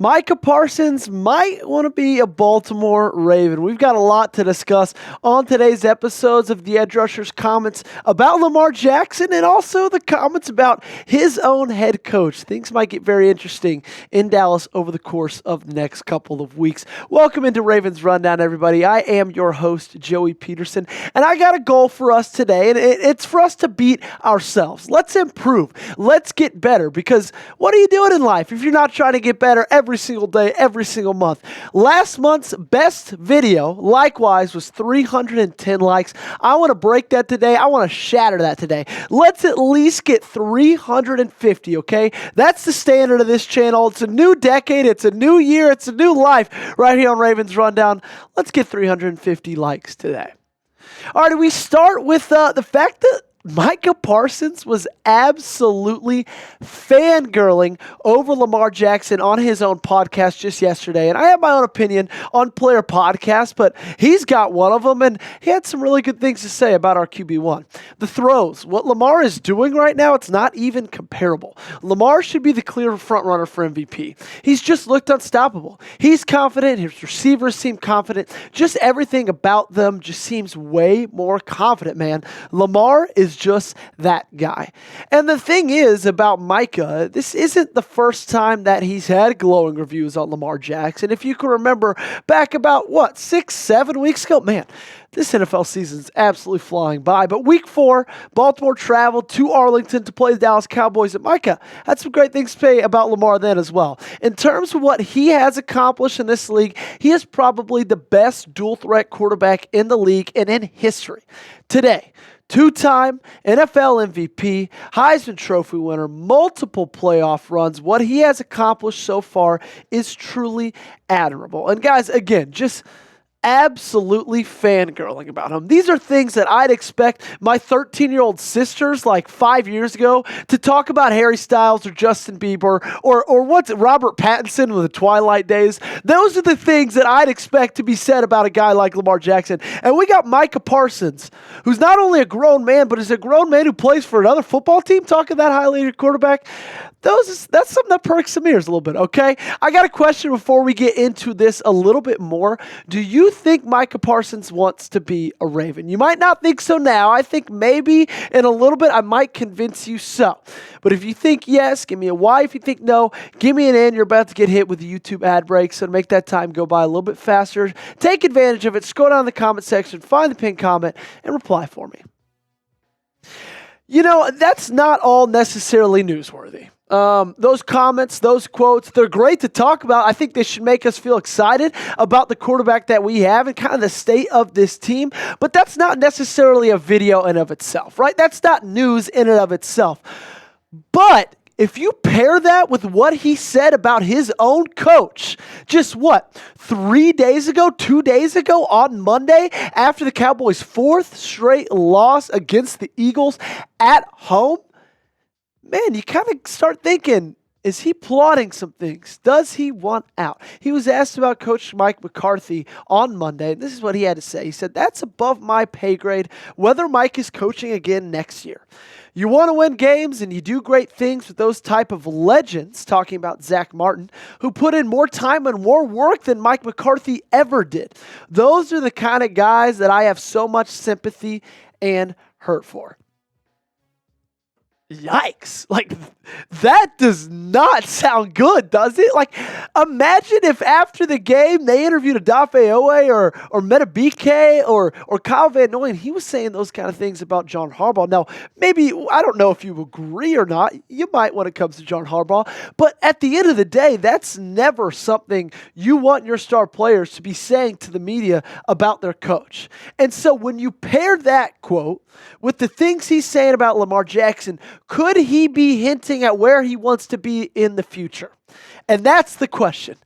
Micah Parsons might want to be a Baltimore Raven. We've got a lot to discuss on today's episodes of the Edge Rushers' comments about Lamar Jackson and also the comments about his own head coach. Things might get very interesting in Dallas over the course of the next couple of weeks. Welcome into Ravens Rundown, everybody. I am your host, Joey Peterson, and I got a goal for us today, and it's for us to beat ourselves. Let's improve. Let's get better, because what are you doing in life if you're not trying to get better every single day, every single month? Last month's best video, likewise, was 310 likes. I want to break that today. I want to shatter that today. Let's at least get 350, okay? That's the standard of this channel. It's a new decade. It's a new year. It's a new life right here on Ravens Rundown. Let's get 350 likes today. All right, we start with the fact that Micah Parsons was absolutely fangirling over Lamar Jackson on his own podcast just yesterday. And I have my own opinion on player podcasts, but he's got one of them, and he had some really good things to say about our QB1. The throws, what Lamar is doing right now, it's not even comparable. Lamar should be the clear frontrunner for MVP. He's just looked unstoppable. He's confident. His receivers seem confident. Just everything about them just seems way more confident, man. Lamar is just that guy. And the thing is about Micah, this isn't the first time that he's had glowing reviews on Lamar Jackson. If you can remember back about, 6-7 weeks ago? Man, this NFL season's absolutely flying by. But week 4, Baltimore traveled to Arlington to play the Dallas Cowboys, and Micah had some great things to say about Lamar then as well. In terms of what he has accomplished in this league, he is probably the best dual-threat quarterback in the league and in history. Today, 2-time NFL MVP, Heisman Trophy winner, multiple playoff runs. What he has accomplished so far is truly admirable. And guys, again, just absolutely fangirling about him. These are things that I'd expect my 13-year-old sisters like 5 years ago to talk about Harry Styles or Justin Bieber or what's it, Robert Pattinson with the Twilight days. Those are the things that I'd expect to be said about a guy like Lamar Jackson. And we got Micah Parsons, who's not only a grown man, but is a grown man who plays for another football team, talking that highly of your quarterback. That's something that perks some ears a little bit, okay? I got a question before we get into this a little bit more. Do you think Micah Parsons wants to be a Raven? You might not think so now. I think maybe in a little bit I might convince you so. But if you think yes, give me a Y. If you think no, give me an N. You're about to get hit with the YouTube ad break, so to make that time go by a little bit faster, take advantage of it. Scroll down in the comment section, find the pinned comment, and reply for me. You know, that's not all necessarily newsworthy. Those comments, those quotes, they're great to talk about. I think they should make us feel excited about the quarterback that we have and kind of the state of this team. But that's not necessarily a video in of itself, right? That's not news in and of itself. But if you pair that with what he said about his own coach, just 3 days ago, 2 days ago on Monday, after the Cowboys' 4th straight loss against the Eagles at home, man, you kind of start thinking, is he plotting some things? Does he want out? He was asked about Coach Mike McCarthy on Monday, and this is what he had to say. He said, "That's above my pay grade, whether Mike is coaching again next year. You want to win games, and you do great things with those type of legends," talking about Zach Martin, "who put in more time and more work than Mike McCarthy ever did. Those are the kind of guys that I have so much sympathy and hurt for." Yikes. That does not sound good, does it? Imagine if after the game they interviewed Odafe Oweh or Metabike or Kyle Van Noy, and he was saying those kind of things about John Harbaugh. Now, maybe, I don't know if you agree or not. You might when it comes to John Harbaugh. But at the end of the day, that's never something you want your star players to be saying to the media about their coach. And so when you pair that quote with the things he's saying about Lamar Jackson, could he be hinting at where he wants to be in the future? And that's the question.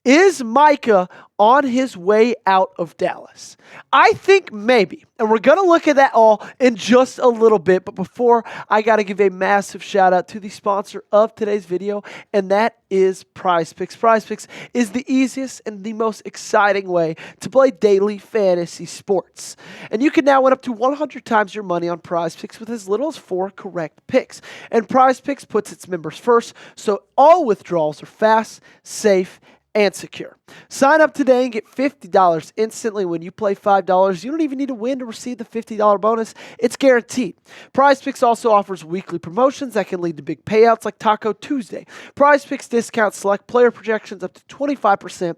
Is Micah on his way out of Dallas? I think maybe. And we're going to look at that all in just a little bit. But before, I got to give a massive shout out to the sponsor of today's video, and that is PrizePicks. PrizePicks is the easiest and the most exciting way to play daily fantasy sports. And you can now win up to 100 times your money on PrizePicks with as little as 4 correct picks. And PrizePicks puts its members first, so all withdrawals are fast, safe, and secure. Sign up today and get $50 instantly when you play $5. You don't even need to win to receive the $50 bonus. It's guaranteed. PrizePicks also offers weekly promotions that can lead to big payouts like Taco Tuesday. PrizePicks discounts select player projections up to 25%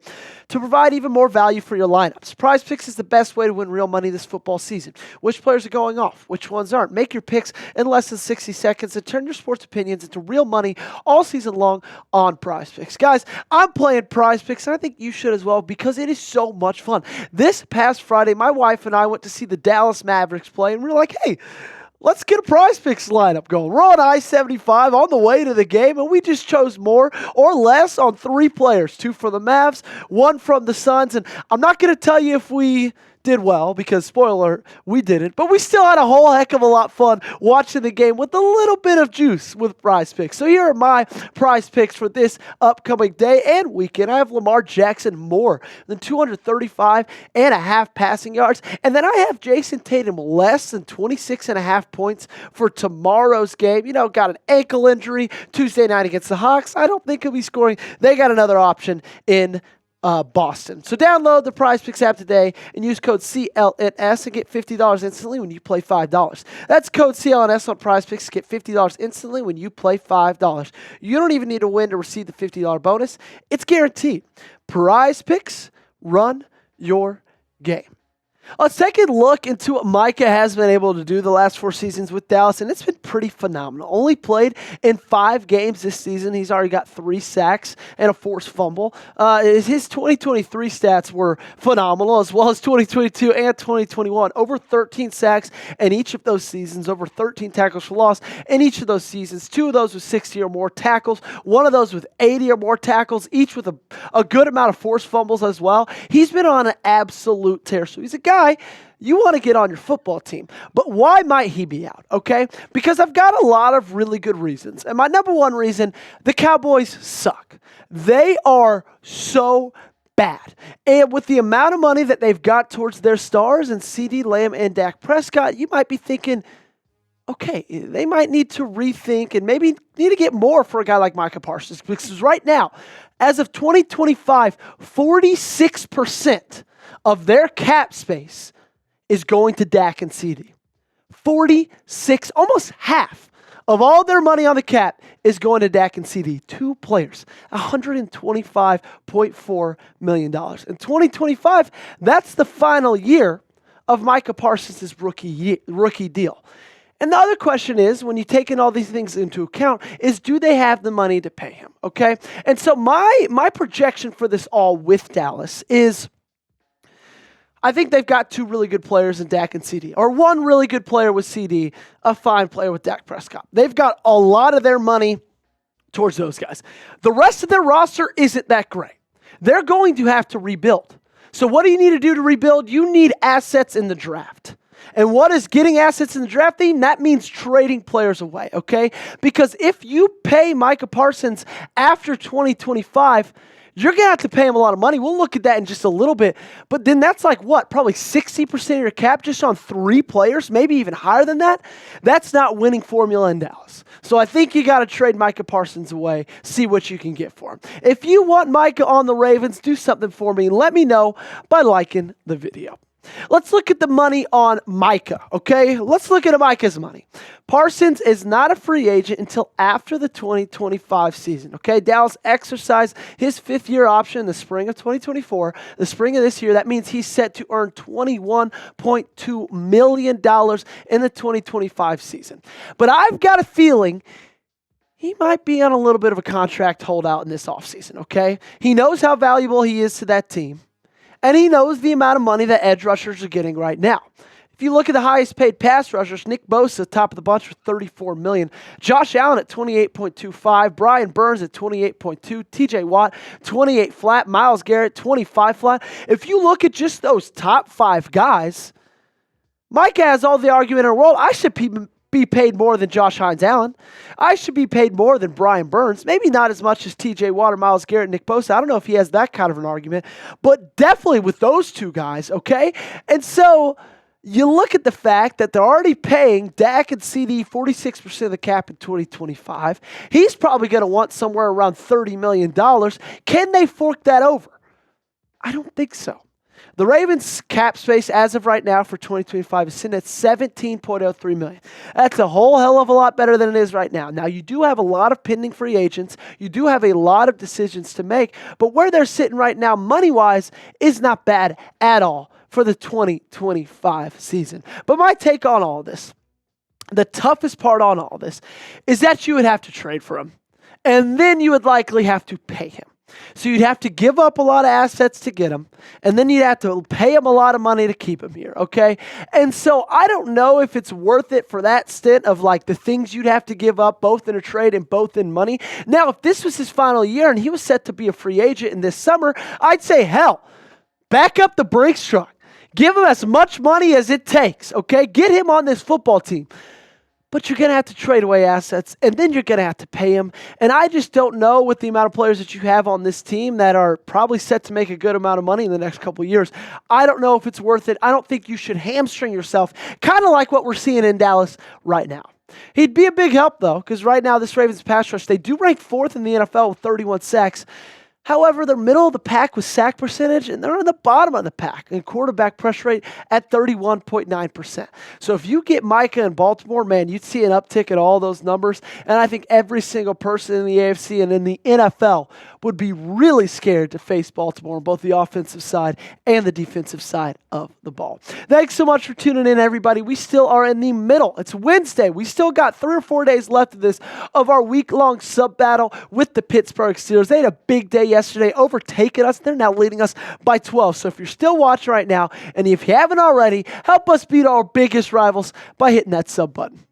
to provide even more value for your lineups. PrizePicks is the best way to win real money this football season. Which players are going off? Which ones aren't? Make your picks in less than 60 seconds and turn your sports opinions into real money all season long on PrizePicks. Guys, I'm playing PrizePicks, and I think you should as well because it is so much fun. This past Friday, my wife and I went to see the Dallas Mavericks play, and we were like, hey, let's get a PrizePicks lineup going. We're on I-75 on the way to the game, and we just chose more or less on 3 players, 2 from the Mavs, 1 from the Suns, and I'm not going to tell you if we did well because, spoiler alert, we didn't. But we still had a whole heck of a lot of fun watching the game with a little bit of juice with PrizePicks. So here are my PrizePicks for this upcoming day and weekend. I have Lamar Jackson more than 235.5 passing yards. And then I have Jason Tatum less than 26.5 points for tomorrow's game. You know, got an ankle injury Tuesday night against the Hawks. I don't think he'll be scoring. They got another option in Boston. So download the PrizePicks app today and use code CLNS and get $50 instantly when you play $5. That's code CLNS on PrizePicks to get $50 instantly when you play $5. You don't even need to win to receive the $50 bonus. It's guaranteed. PrizePicks, run your game. Let's take a look into what Micah has been able to do the last 4 seasons with Dallas, and it's been pretty phenomenal. Only played in 5 games this season. He's already got 3 sacks and a forced fumble. His 2023 stats were phenomenal, as well as 2022 and 2021. Over 13 sacks in each of those seasons, over 13 tackles for loss in each of those seasons. 2 of those with 60 or more tackles, 1 of those with 80 or more tackles, each with a good amount of forced fumbles as well. He's been on an absolute tear, so he's a guy you want to get on your football team. But why might he be out, okay? Because I've got a lot of really good reasons. And my number one reason, the Cowboys suck. They are so bad. And with the amount of money that they've got towards their stars and CeeDee Lamb and Dak Prescott, you might be thinking, okay, they might need to rethink and maybe need to get more for a guy like Micah Parsons. Because right now, as of 2025, 46% of their cap space is going to Dak and CeeDee. 46, almost half of all their money on the cap is going to Dak and CeeDee. 2 players, $125.4 million. In 2025, that's the final year of Micah Parsons' rookie deal. And the other question is, when you take in all these things into account, is do they have the money to pay him, okay? And so my projection for this all with Dallas is I think they've got 2 really good players in Dak and CeeDee, or 1 really good player with CeeDee, a fine player with Dak Prescott. They've got a lot of their money towards those guys. The rest of their roster isn't that great. They're going to have to rebuild. So what do you need to do to rebuild? You need assets in the draft. And what is getting assets in the draft team? That means trading players away, okay? Because if you pay Micah Parsons after 2025, you're going to have to pay him a lot of money. We'll look at that in just a little bit. But then that's like what? Probably 60% of your cap just on 3 players, maybe even higher than that. That's not winning formula in Dallas. So I think you got to trade Micah Parsons away, see what you can get for him. If you want Micah on the Ravens, do something for me. Let me know by liking the video. Let's look at the money on Micah, okay? Let's look at Micah's money. Parsons is not a free agent until after the 2025 season, okay? Dallas exercised his 5th-year option in the spring of 2024. The spring of this year, that means he's set to earn $21.2 million in the 2025 season. But I've got a feeling he might be on a little bit of a contract holdout in this offseason, okay? He knows how valuable he is to that team. And he knows the amount of money that edge rushers are getting right now. If you look at the highest paid pass rushers, Nick Bosa, top of the bunch with $34 million. Josh Allen at $28.25. Brian Burns at $28.2. TJ Watt, $28 flat. Myles Garrett, $25 flat. If you look at just those top 5 guys, Micah has all the argument in the world. I should be paid more than Josh Hines Allen. I should be paid more than Brian Burns. Maybe not as much as TJ Watt or Myles Garrett, Nick Bosa. I don't know if he has that kind of an argument, but definitely with those two guys, okay? And so you look at the fact that they're already paying Dak and CD 46% of the cap in 2025. He's probably going to want somewhere around $30 million. Can they fork that over? I don't think so. The Ravens' cap space as of right now for 2025 is sitting at $17.03 million. That's a whole hell of a lot better than it is right now. Now, you do have a lot of pending free agents. You do have a lot of decisions to make. But where they're sitting right now, money-wise, is not bad at all for the 2025 season. But my take on all this, the toughest part on all this, is that you would have to trade for him. And then you would likely have to pay him. So you'd have to give up a lot of assets to get him, and then you'd have to pay him a lot of money to keep him here, okay? And so I don't know if it's worth it for that stint of like the things you'd have to give up both in a trade and both in money. Now, if this was his final year and he was set to be a free agent in this summer, I'd say, hell, back up the brakes truck. Give him as much money as it takes, okay? Get him on this football team. But you're going to have to trade away assets, and then you're going to have to pay him. And I just don't know with the amount of players that you have on this team that are probably set to make a good amount of money in the next couple of years. I don't know if it's worth it. I don't think you should hamstring yourself, kind of like what we're seeing in Dallas right now. He'd be a big help, though, because right now this Ravens pass rush, they do rank 4th in the NFL with 31 sacks. However, they're middle of the pack with sack percentage, and they're in the bottom of the pack in quarterback pressure rate at 31.9%. So if you get Micah in Baltimore, man, you'd see an uptick in all those numbers. And I think every single person in the AFC and in the NFL would be really scared to face Baltimore on both the offensive side and the defensive side of the ball. Thanks so much for tuning in, everybody. We still are in the middle. It's Wednesday. We still got 3 or 4 days left of our week-long sub battle with the Pittsburgh Steelers. They had a big day yesterday, overtaking us. They're now leading us by 12. So if you're still watching right now, and if you haven't already, help us beat our biggest rivals by hitting that sub button.